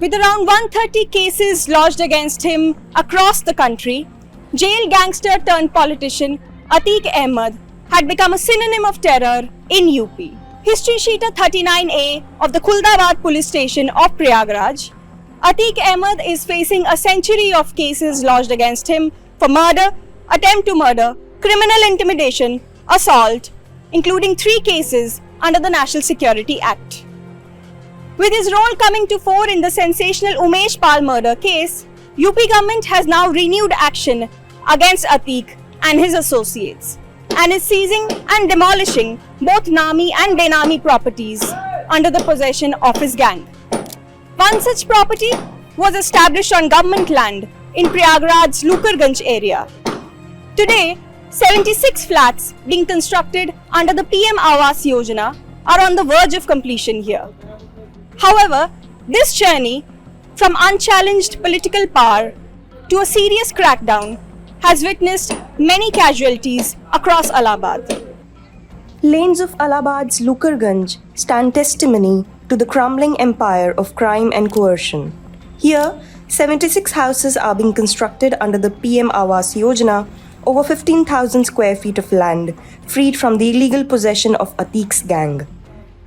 With around 130 cases lodged against him across the country, jail gangster turned politician Atiq Ahmed had become a synonym of terror in UP. History sheet 39A of the Kuldabad police station of Prayagraj, Atiq Ahmed is facing a century of cases lodged against him for murder, attempt to murder, criminal intimidation, assault, including 3 cases under the National Security Act. With his role coming to fore in the sensational Umesh Pal murder case, UP government has now renewed action against Atiq and his associates and is seizing and demolishing both Nami and Benami properties under the possession of his gang. One such property was established on government land in Prayagraj's Lukarganj area. Today, 76 flats being constructed under the PM Awas Yojana are on the verge of completion here. However, this journey from unchallenged political power to a serious crackdown has witnessed many casualties across Allahabad. Lanes of Allahabad's Lukarganj stand testimony to the crumbling empire of crime and coercion. Here, 76 houses are being constructed under the PM Awas Yojana, over 15,000 square feet of land freed from the illegal possession of Atiq's gang.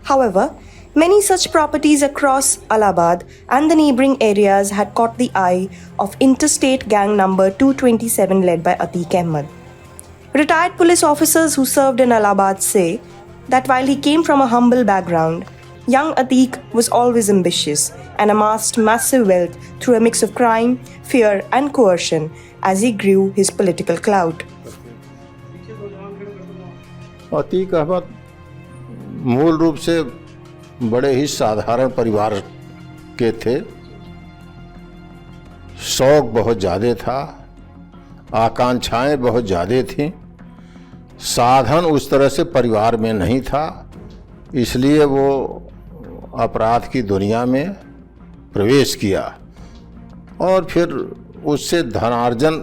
However, many such properties across Allahabad and the neighbouring areas had caught the eye of interstate gang number 227 led by Atiq Ahmed. Retired police officers who served in Allahabad say that while he came from a humble background, young Atiq was always ambitious and amassed massive wealth through a mix of crime, fear and coercion as he grew his political clout. Atiq Ahmad मूल रूप से बड़े ही साधारण परिवार के थे। शौक बहुत ज़्यादा था, आकांक्षाएं बहुत ज़्यादा थीं। साधन उस तरह से परिवार में नहीं था, इसलिए वो अपराध की दुनिया में प्रवेश किया और फिर उससे धनार्जन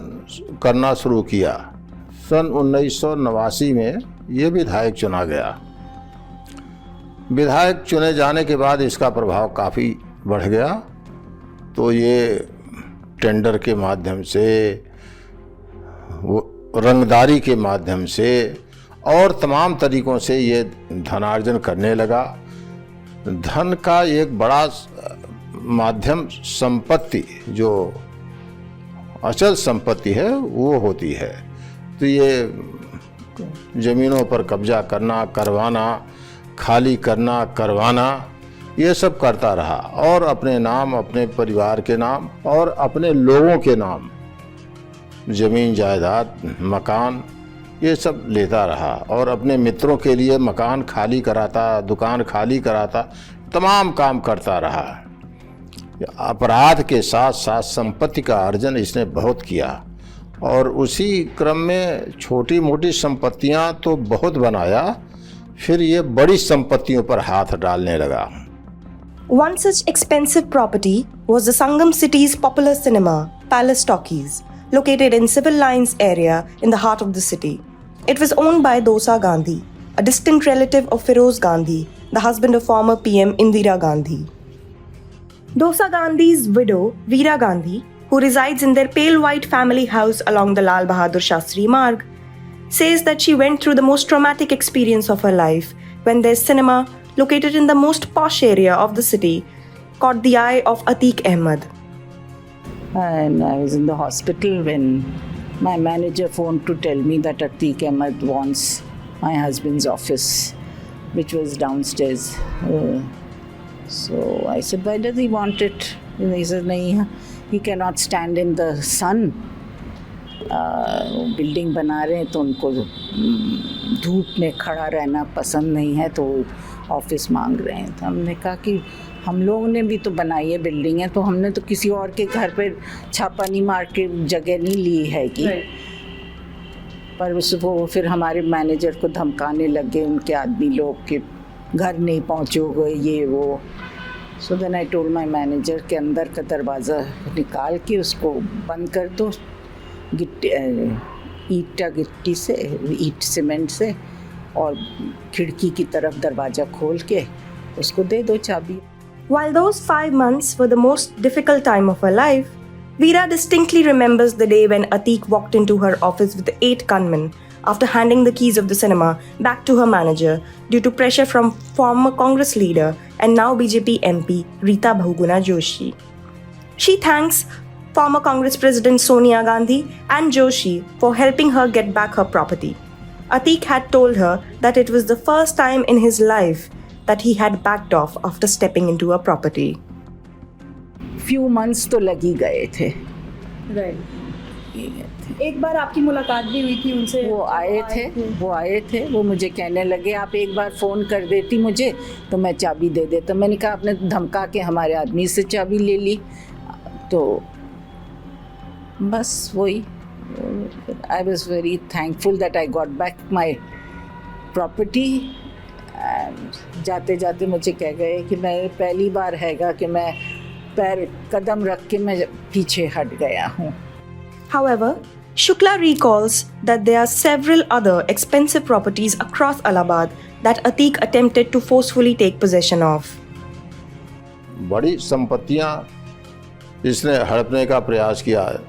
करना शुरू किया। सन 1989 में ये विधायक चुना गया। विधायक चुने जाने के बाद इसका प्रभाव काफ़ी बढ़ गया, तो ये टेंडर के माध्यम से, रंगदारी के माध्यम से और तमाम तरीक़ों से ये धनार्जन करने लगा। धन का एक बड़ा माध्यम संपत्ति, जो अचल संपत्ति है वो होती है। तो ये ज़मीनों पर कब्जा करना, करवाना, खाली करना, करवाना, ये सब करता रहा और अपने नाम, अपने परिवार के नाम और अपने लोगों के नाम ज़मीन जायदाद, मकान, ये सब लेता रहा और अपने मित्रों के लिए मकान खाली कराता, दुकान खाली कराता, तमाम काम करता रहा। अपराध के साथ साथ संपत्ति का अर्जन इसने बहुत किया और उसी क्रम में छोटी मोटी संपत्तियां तो बहुत बनाया, फिर ये बड़ी संपत्तियों पर हाथ डालने लगा। One such expensive property was the Sangam city's popular cinema, Palace Talkies, located in Civil Lines area in the heart of the city. It was owned by Dosa Gandhi, a distant relative of Feroz Gandhi, the husband of former PM Indira Gandhi. Dosa Gandhi's widow, Veera Gandhi, who resides in their pale white family house along the Lal Bahadur Shastri Marg, says that she went through the most traumatic experience of her life when their cinema, located in the most posh area of the city, caught the eye of Atiq Ahmed. And I was in the hospital when my manager phoned to tell me that Atiq Ahmed wants my husband's office, which was downstairs. So I said, why does he want it? And he said, nahi, he cannot stand in the sun. Building बना रहे हैं तो उनको धूप में खड़ा रहना पसंद नहीं है, तो ऑफिस मांग रहे हैं। तो हमने कहा कि हम लोगों ने भी तो बनाई है बिल्डिंग है, तो हमने तो किसी और के घर पे छापा नहीं मार के जगह नहीं ली है कि पर वो फिर हमारे मैनेजर को धमकाने लगे, उनके आदमी लोग के घर नहीं पहुँचोगे ये वो। So then I told my manager के अंदर का दरवाज़ा निकाल के उसको बंद कर दो, गिट्टी से, ईट सीमेंट से, और खिड़की की तरफ दरवाज़ा खोल के उसको दे दो चाबी। While those 5 months were the most difficult time of her life, Veera distinctly remembers the day when Atiq walked into her office with 8 gunmen after handing the keys of the cinema back to her manager due to pressure from former Congress leader and now BJP MP Rita Bahuguna Joshi. She thanks former Congress President Sonia Gandhi and Joshi for helping her get back her property. Atiq had told her that it was the first time in his life that he had backed off after stepping into a property. Few months तो लग ही गए थे। एक बार आपकी मुलाकात भी हुई थी उनसे, वो आए थे, वो मुझे कहने लगे आप एक बार फ़ोन कर देती मुझे तो मैं चाबी दे देता। मैंने कहा आपने धमका के हमारे आदमी से चाबी ले ली, तो बस वही। I was very thankful that I got back my property. जाते जाते मुझे कह गए कि मैं पहली बार हैगा कि मैं पैर कदम रख के मैं पीछे हट गया हूँ। However, Shukla recalls that there are several other expensive properties across Allahabad that Atiq attempted to forcefully take possession of. बड़ी संपत्तियां इसने हड़पने का प्रयास किया है।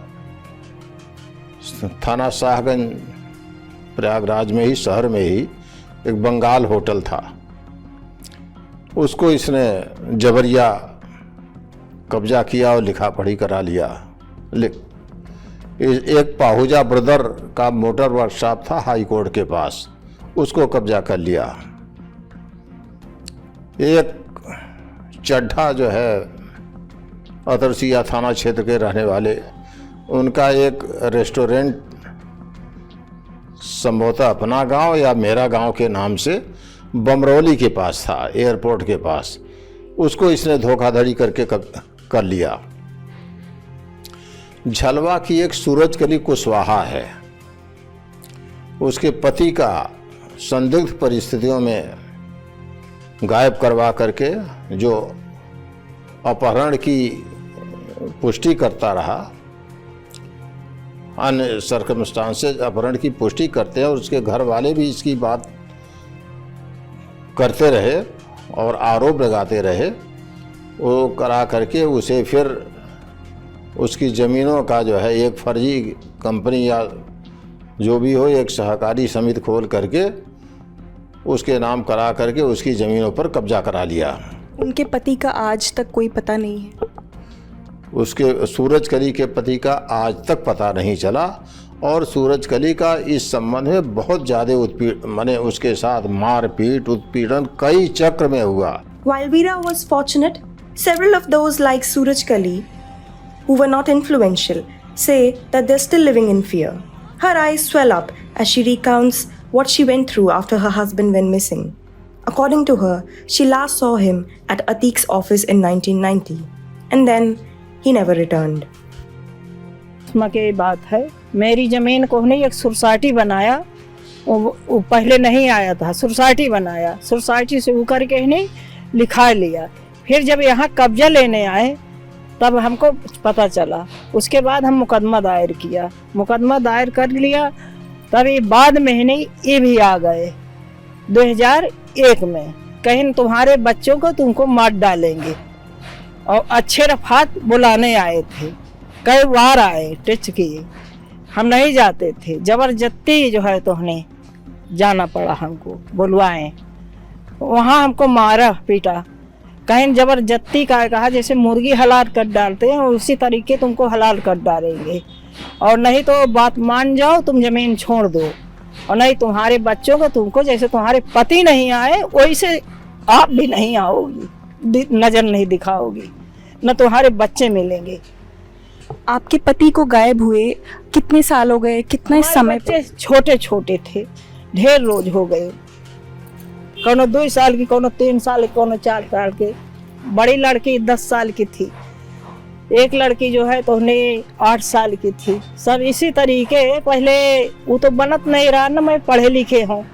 थाना शाहगंज प्रयागराज में ही, शहर में ही एक बंगाल होटल था, उसको इसने जबरिया कब्जा किया और लिखा पढ़ी करा लिया। एक पाहुजा ब्रदर का मोटर वर्कशॉप था हाई कोर्ट के पास, उसको कब्जा कर लिया। एक चड्ढा जो है अतरसिया थाना क्षेत्र के रहने वाले, उनका एक रेस्टोरेंट संभवतः अपना गांव या मेरा गांव के नाम से बमरौली के पास था, एयरपोर्ट के पास, उसको इसने धोखाधड़ी करके कर लिया। झलवा की एक सूरजकली कुशवाहा है, उसके पति का संदिग्ध परिस्थितियों में गायब करवा करके जो अपहरण की पुष्टि करता रहा, अन्य सर्कमस्टांसेस अपहरण की पुष्टि करते हैं और उसके घर वाले भी इसकी बात करते रहे और आरोप लगाते रहे। वो करा करके उसे फिर उसकी ज़मीनों का जो है एक फर्जी कंपनी या जो भी हो, एक सहकारी समिति खोल करके उसके नाम करा करके उसकी ज़मीनों पर कब्जा करा लिया। उनके पति का आज तक कोई पता नहीं है। उसके सूरजकली के पति का आज तक पता नहीं चला और सूरजकली का इस संबंध में बहुत ज़्यादा माने उसके साथ मारपीट उत्पीड़न कई चक्र में हुआ। While Veera was fortunate, several of those like Surajkali, who were not influential, say that they're still living in fear. Her eyes swell up as she recounts what she went through after her husband went missing. According to her, she last saw him at Atiq's office in 1990, and then he never returned. की बात है, मेरी ज़मीन को नहीं एक society बनाया, वो पहले नहीं आया था, सोसाइटी बनाया, सोसाइटी से ऊपर के नहीं लिखा लिया। फिर जब यहाँ कब्जा लेने आए तब हमको पता चला, उसके बाद हम मुकदमा दायर किया, मुकदमा दायर कर लिया। तभी बाद में ही नहीं ये भी आ गए 2001 में, कहीं तुम्हारे बच्चों को तुमको मार डालेंगे, और अच्छे रफात बुलाने आए थे, कई बार आए, टेस्ट किए, हम नहीं जाते थे, ज़बरदस्ती जो है तो हमें जाना पड़ा, हमको बुलवाएं, वहाँ हमको मारा पीटा, कहीं ज़बरदस्ती का कहा जैसे मुर्गी हलाल कर डालते हैं उसी तरीके तुमको हलाल कर डालेंगे, और नहीं तो बात मान जाओ, तुम ज़मीन छोड़ दो, और नहीं तुम्हारे बच्चों को तुमको जैसे तुम्हारे पति नहीं आए वैसे आप भी नहीं आओगी, नज़र नहीं दिखाओगी, न तुम्हारे बच्चे मिलेंगे। आपके पति को गायब हुए कितने साल हो गए, कितने समय? बच्चे छोटे छोटे थे, ढेर रोज हो गए, कोनो 2 साल की, कोनो 3 साल की, कोनो 4 साल के। बड़ी लड़की 10 साल की थी, एक लड़की जो है तो उन्हें 8 साल की थी। सब इसी तरीके, पहले वो तो बनत नहीं रहा ना, मैं पढ़े लिखे हूँ,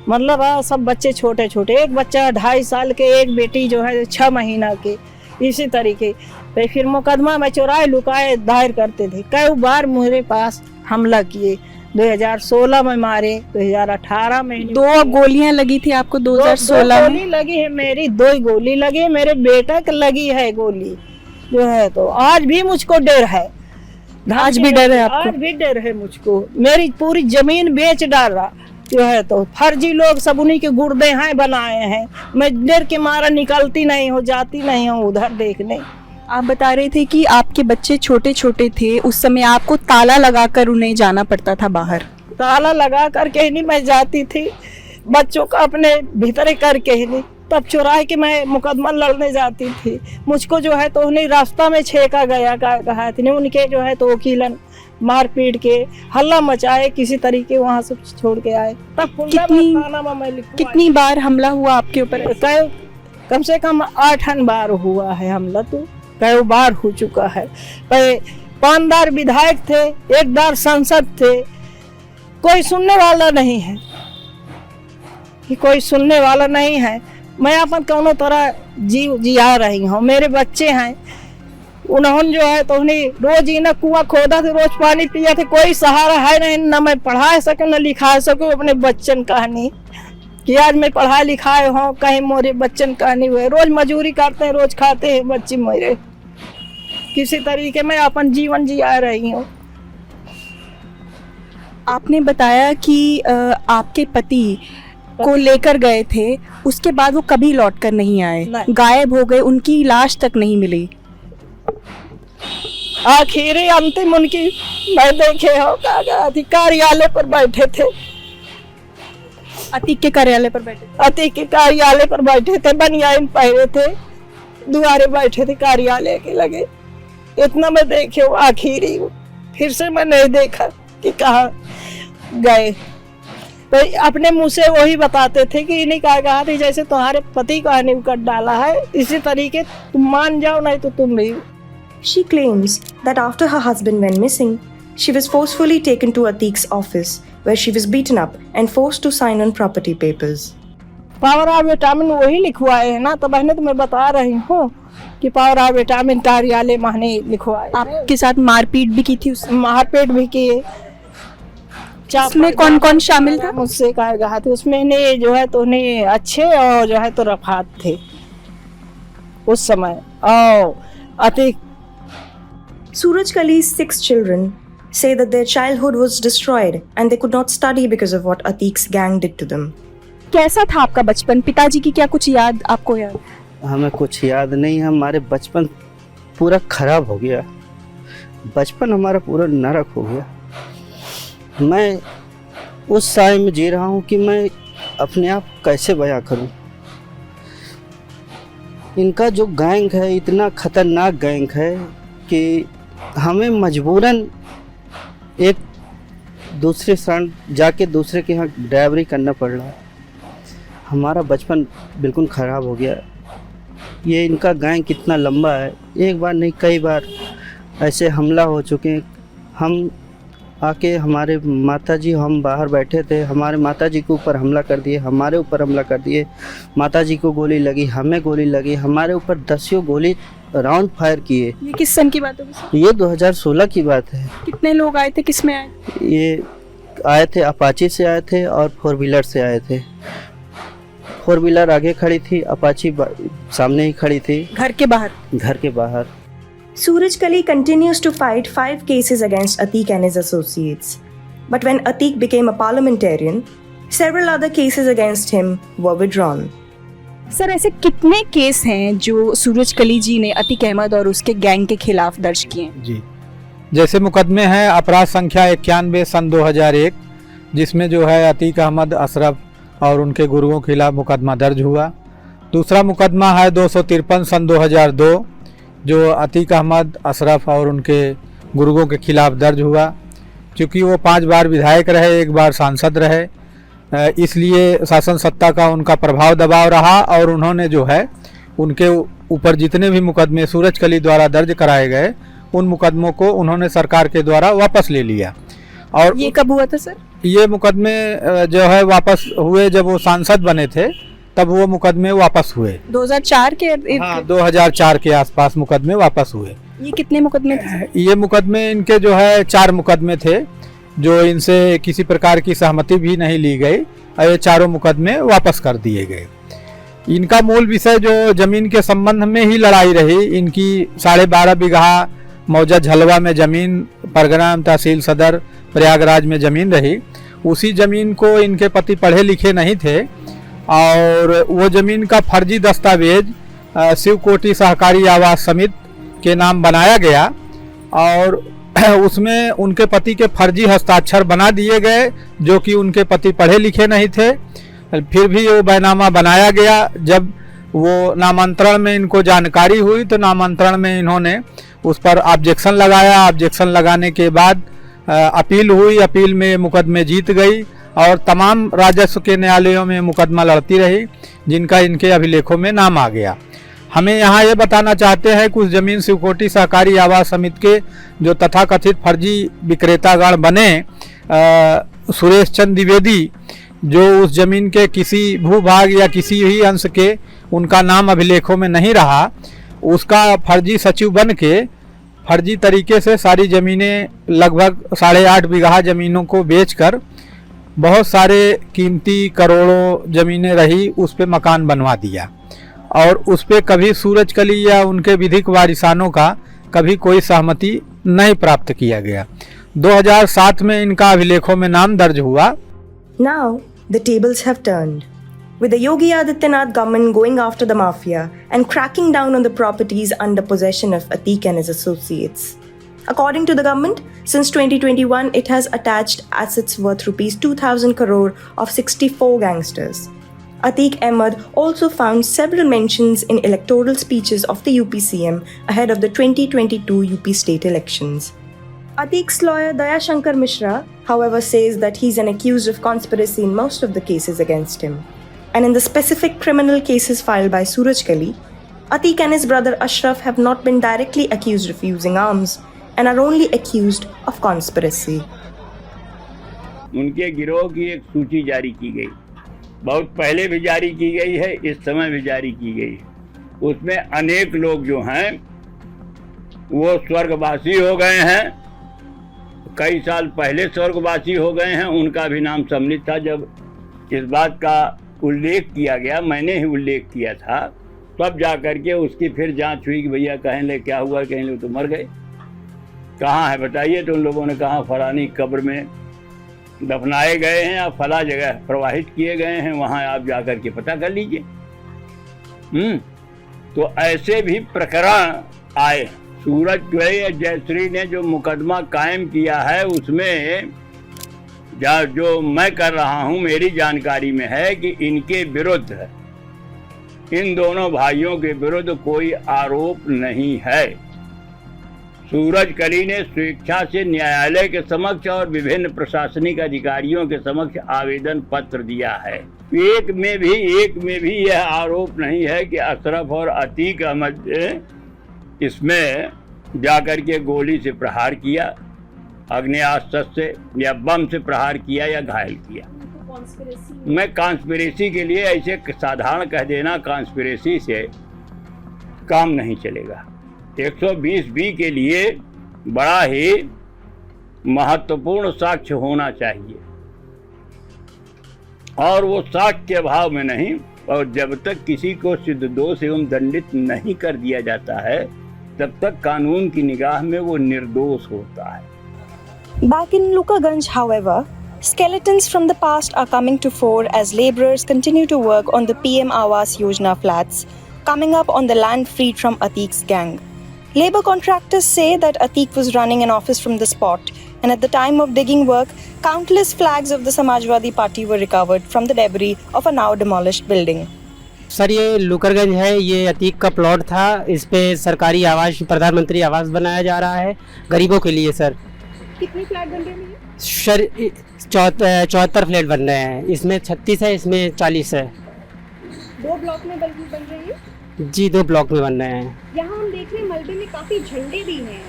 मतलब सब बच्चे छोटे छोटे, एक बच्चा 2.5 साल के, एक बेटी जो है 6 महीना के, इसी तरीके। तो फिर मुकदमा में चुराए लुकाए दायर करते थे, कई बार मेरे पास हमला किए, 2016 में मारे, 2018 में। 2 गोलियां लगी थी आपको 2016 में? गोली लगी है मेरी, 2 गोली लगी है, मेरे बेटा को लगी है गोली जो है। तो आज भी मुझको डर है, आज भी डर है आपको? आज भी डर है मुझको। मेरी पूरी जमीन बेच डाला जो है। तो फर्जी लोग सब उन्हीं के गुर्दे हैं बनाए हैं। मैं डर के मारा निकलती नहीं हूँ, जाती नहीं हूँ उधर देखने। आप बता रहे थे कि आपके बच्चे छोटे छोटे थे, उस समय आपको ताला लगाकर उन्हें जाना पड़ता था बाहर? ताला लगा करके ही नहीं मैं जाती थी, बच्चों को अपने भीतर करके ही नहीं, तब चुरा के मैं मुकदमा लड़ने जाती थी। मुझको जो है तो उन्हें रास्ता में छेका गया, कहा थी उनके जो है तो वकीलन मार पीट के हल्ला मचाए, किसी तरीके वहाँ से छोड़ के आए। तब कितनी बार हमला हुआ आपके ऊपर? कम से कम 8 बार हुआ है हमला, तो कई बार हो चुका है। 5 बार विधायक थे, 1 बार सांसद थे, कोई सुनने वाला नहीं है कि कोई सुनने वाला नहीं है। मैं अपन कौनो तरह जिया रही हूँ, मेरे बच्चे हैं, उन्होंने जो है तो उन्हें रोज ही ना कुआं खोदा थे, रोज पानी पिया थे, कोई सहारा है नहीं, ना मैं पढ़ा सकूँ ना लिखा सकूँ अपने बच्चन कहानी कि आज मैं पढ़ाए लिखाए हूँ, कहीं मोरे बच्चन कहानी हुए। रोज मजूरी करते हैं, रोज खाते हैं बच्चे मेरे, किसी तरीके में अपन जीवन जिया रही हूँ। आपने बताया कि आपके पति को लेकर गए थे, उसके बाद वो कभी लौट कर नहीं आए, गायब हो गए, उनकी लाश तक नहीं मिली। आखिरी अंतिम उनकी मैं देखे हो कार्यालय पर बैठे थे, अतीक के कार्यालय पर बैठे? अतीक के कार्यालय पर बैठे थे, बनियान पहने थे, दुआरे बैठे थे कार्यालय के लगे। इतना मैं देखे हो आखिरी, फिर से मैं नहीं देखा कि कहाँ गए। तो अपने मुंह से वही बताते थे कि इन्हीं कहा थी जैसे तुम्हारे पति को हनी कर डाला है, इसी तरीके तुम मान जाओ नहीं तो तुम भी। She claims that after her husband went missing, she was forcefully taken to Atik's office, where she was beaten up and forced to sign on property papers. Power of vitamin वही लिखवाए है ना, तो बहने तो मैं बता रही हूँ कि पावर ऑफ विटामिन कार्यालय माने लिखवाए। आपके साथ मारपीट भी की थी उसने? मारपीट भी किए। उसमें कौन कौन शामिल था? मुझसे कहा था उसमें ने जो है तो उन्हें अच्छे और जो है तो रफात थे उस समय। और Atiq Suraj Kali's 6 children say that their childhood was destroyed and they could not study because of what Atik's gang did to them. कैसा था आपका बचपन? पिताजी की क्या कुछ याद आपको याद? हमें कुछ याद नहीं है, हमारे बचपन पूरा खराब हो गया, बचपन हमारा पूरा नरक हो गया। मैं उस साय में जी रहा हूँ कि मैं अपने आप कैसे बयां करूँ। इनका जो गैंग है इतना खतरनाक गैंग है कि हमें मजबूरन एक दूसरे स्थान जाके दूसरे के यहाँ ड्राइवरी करना पड़ रहा है। हमारा बचपन बिल्कुल ख़राब हो गया। ये इनका गैंग कितना लंबा है, एक बार नहीं कई बार ऐसे हमला हो चुके हैं। हम आके हमारे माताजी, हम बाहर बैठे थे, हमारे माताजी के ऊपर हमला कर दिए, हमारे ऊपर हमला कर दिए। माताजी को गोली लगी, हमें गोली लगी, हमारे ऊपर 10 गोली राउंड फायर किए। ये किस सन की बात है? ये 2016 की बात है। कितने लोग आए थे, किस में आए? ये आए थे अपाची से आए थे और 4 व्हीलर से आए थे। 4 व्हीलर आगे खड़ी थी, अपाची सामने ही खड़ी थी। घर के बाहर? घर के बाहर। Suraj Kali continues to fight 5 cases against Atik and his associates. But when Atik became a parliamentarian, several other cases against him were withdrawn. Sir, ऐसे कितने केस हैं जो सूरज कली जी ने अतीक अहमद और उसके गैंग के खिलाफ दर्ज किए हैं? जी, जैसे मुकदमे हैं अपराध संख्या 91 सन 2001, जिसमें जो है अतीक अहमद, अशरफ और उनके गुरुओं के खिलाफ मुकदमा दर्ज हुआ। दूसरा मुकदमा है 253 सन 2002, जो अतीक अहमद, अशरफ और उनके गुरुओं के खिलाफ दर्ज हुआ। चूँकि वो 5 बार विधायक रहे, 1 बार सांसद रहे, इसलिए शासन सत्ता का उनका प्रभाव दबाव रहा और उन्होंने जो है उनके ऊपर जितने भी मुकदमे सूरज कली द्वारा दर्ज कराए गए, उन मुकदमों को उन्होंने सरकार के द्वारा वापस ले लिया। और ये कब हुआ था सर? ये मुकदमे जो है वापस हुए जब वो सांसद बने थे, तब वो मुकदमे वापस हुए। 2004 के? हाँ, 2004 के आसपास मुकदमे वापस हुए। ये कितने मुकदमे थे? ये मुकदमे इनके जो है 4 मुकदमे थे। जो इनसे किसी प्रकार की सहमति भी नहीं ली गई और ये चारों मुकदमे वापस कर दिए गए। इनका मूल विषय जो जमीन के संबंध में ही लड़ाई रही। इनकी 12.5 बीघा मौजा झलवा में जमीन, परगना तहसील सदर प्रयागराज में जमीन रही। उसी जमीन को इनके पति पढ़े लिखे नहीं थे और वो जमीन का फर्जी दस्तावेज शिव कोटि सहकारी आवास समिति के नाम बनाया गया और उसमें उनके पति के फर्जी हस्ताक्षर बना दिए गए, जो कि उनके पति पढ़े लिखे नहीं थे। फिर भी वो बैनामा बनाया गया। जब वो नामांतरण में इनको जानकारी हुई तो नामांतरण में इन्होंने उस पर ऑब्जेक्शन लगाया। ऑब्जेक्शन लगाने के बाद अपील हुई। अपील में मुकदमे जीत गई और तमाम राजस्व के न्यायालयों में मुकदमा लड़ती रही, जिनका इनके अभिलेखों में नाम आ गया। हमें यहाँ ये बताना चाहते हैं कि उस जमीन शिवकोटि सहकारी आवास समिति के जो तथाकथित फर्जी विक्रेतागण बने, सुरेश चंद्र द्विवेदी, जो उस जमीन के किसी भूभाग या किसी भी अंश के उनका नाम अभिलेखों में नहीं रहा, उसका फर्जी सचिव बन के फर्जी तरीके से सारी ज़मीनें लगभग 8.5 बीघा ज़मीनों को बेचकर बहुत सारे कीमती करोड़ों ज़मीनें रही उस पे मकान बनवा दिया और उस पे कभी सूरजकली या उनके विधिक वारिसानों का कभी कोई सहमति नहीं प्राप्त किया गया। 2007 में इनका अभिलेखों में नाम दर्ज हुआ। Now, the tables have turned, with the Yogi Adityanath government going after the mafia and cracking down on the properties under possession of Atiq and his associates. According to the government, since 2021, it has attached assets worth rupees 2,000 crore of 64 gangsters. Atiq Ahmed also found several mentions in electoral speeches of the UP CM ahead of the 2022 UP state elections. Atiq's lawyer Daya Shankar Mishra, however, says that he's an accused of conspiracy in most of the cases against him. And in the specific criminal cases filed by Surajkali, Atiq and his brother Ashraf have not been directly accused of using arms and are only accused of conspiracy. उनके गिरोह की एक सूची जारी की गई, बहुत पहले भी जारी की गई है, इस समय भी जारी की गई है। उसमें अनेक लोग जो हैं वो स्वर्गवासी हो गए हैं, कई साल पहले स्वर्गवासी हो गए हैं। उनका भी नाम सम्मिलित था। जब इस बात का उल्लेख किया गया, मैंने ही उल्लेख किया था, तब जा कर के उसकी फिर जांच हुई कि भैया कहें ले क्या हुआ, कहें ले तो मर गए, कहाँ है बताइए। तो उन लोगों ने कहा फलानी कब्र में दफनाए गए हैं या फला जगह प्रवाहित किए गए हैं, वहाँ आप जा कर के पता कर लीजिए। तो ऐसे भी प्रकरण आए। सूरजकली या जयश्री ने जो मुकदमा कायम किया है उसमें जो मैं कर रहा हूं, मेरी जानकारी में है कि इनके विरुद्ध, इन दोनों भाइयों के विरुद्ध कोई आरोप नहीं है। सूरजकली ने स्वेच्छा से न्यायालय के समक्ष और विभिन्न प्रशासनिक अधिकारियों के समक्ष आवेदन पत्र दिया है। एक में भी यह आरोप नहीं है कि अशरफ और अतीक अहमद ने इसमें जाकर के गोली से प्रहार किया, आग्नेयास्त्र से या बम से प्रहार किया या घायल किया। मैं कॉन्स्पिरेसी के लिए ऐसे साधारण कह देना कॉन्स्पिरेसी से काम नहीं चलेगा। 120B के लिए बड़ा ही महत्वपूर्ण साक्ष्य होना चाहिए और वो साक्ष्य के अभाव में नहीं, और जब तक किसी को सिद्ध दोष एवं दंडित नहीं कर दिया जाता है तब तक कानून की निगाह में वो निर्दोष होता है। Back in Lukaganj, however, skeletons from the past are coming to fore as labourers continue to work on the PM Awas Yojana flats coming up on the land freed from Atiq's gang. Labour contractors say that Atiq was running an office from the spot, and at the time of digging work, countless flags of the Samajwadi Party were recovered from the debris of a now demolished building. Sir ये लुकरगंज है, ये अतीक का plot था। इस पे सरकारी आवास, प्रधानमंत्री आवास बनाया जा रहा है गरीबों के लिए। सर कितने फ्लैट बन रहे हैं? सर 74 फ्लैट बन रहे हैं। इसमें 36 है, इसमें 40 है। 2 ब्लॉक में बन रही है? जी 2 ब्लॉक में बन रहे हैं। यहाँ हम देख रहे हैं मलबे में काफी झंडे भी हैं।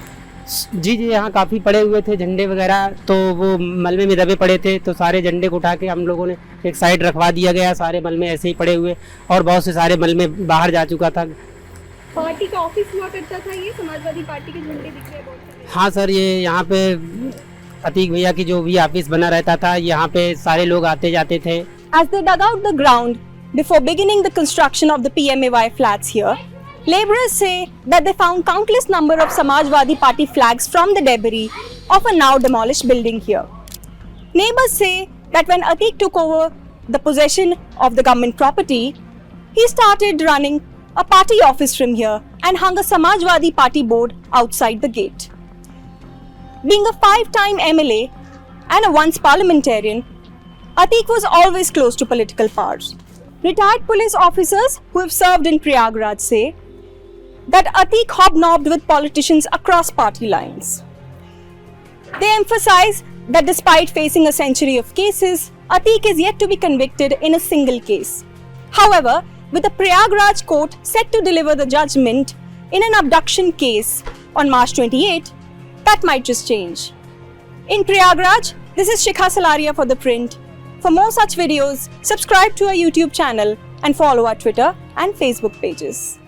जी यहाँ काफ़ी पड़े हुए थे झंडे वगैरह, तो वो मलबे में दबे पड़े थे, तो सारे झंडे को उठा के हम लोगों ने एक साइड रखवा दिया गया। सारे मलबे ऐसे ही पड़े हुए और बहुत से सारे मलबे बाहर जा चुका था। पार्टी का ऑफिस हुआ करता था, ये समाजवादी पार्टी के झंडे दिख रहे हैं बहुत सारे। हाँ सर, ये यहाँ पे अतीक भैया की जो भी ऑफिस बना रहता था, यहाँ पे सारे लोग आते जाते थे। As they dug out the ground before beginning the construction of the PMAY flats here, labourers say that they found countless number of Samajwadi Party flags from the debris of a now demolished building here. Neighbours say that when Ateek took over the possession of the government property, he started running a party office from here and hung a Samajwadi Party board outside the gate. Being a 5-time MLA and a once parliamentarian, Ateek was always close to political powers. Retired police officers who have served in Prayagraj say that Ateek hobnobbed with politicians across party lines. They emphasize that despite facing a century of cases, Ateek is yet to be convicted in a single case. However, with the Prayagraj court set to deliver the judgment in an abduction case on March 28, that might just change. In Prayagraj, this is Shikha Salaria for The Print. For more such videos, subscribe to our YouTube channel and follow our Twitter and Facebook pages.